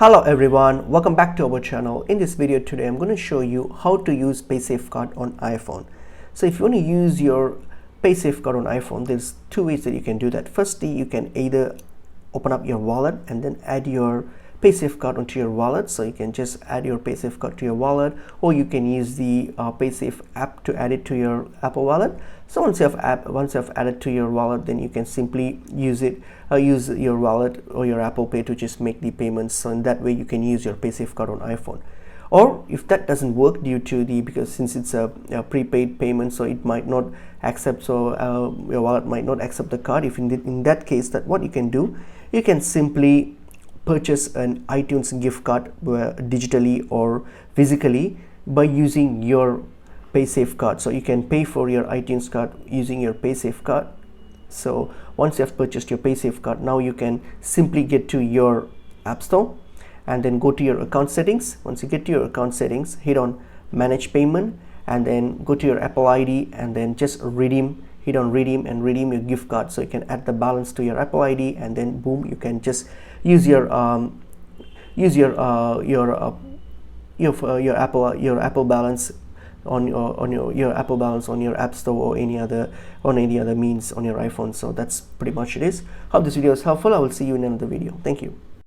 Hello everyone, welcome back to our channel. In this video today I'm going to show you how to use paysafecard on iPhone. So if you want to use your paysafecard on iPhone, there's two ways that you can do that. Firstly, you can either open up your wallet and then add your paysafecard onto your wallet. So you can just add your paysafecard to your wallet, or you can use the paysafe app to add it to your Apple Wallet. So once you have added to your wallet, then you can simply use your wallet or your Apple Pay to just make the payments. So in that way you can use your paysafecard on iPhone. Or if that doesn't work because since it's a prepaid payment, so it might not accept, your wallet might not accept the card. If in that case, that what you can do, you can simply purchase an iTunes gift card digitally or physically by using your paysafecard. So you can pay for your iTunes card using your paysafecard. So once you have purchased your paysafecard, now you can simply get to your App Store and then go to your account settings. Once you get to your account settings, hit on manage payment and then go to your Apple ID and then just hit on redeem and redeem your gift card. So you can add the balance to your Apple ID and then boom, you can just use your Apple balance on your Apple balance on your App Store or any other means on your iPhone. So that's pretty much it is. Hope this video is helpful. I will see you in another video. Thank you.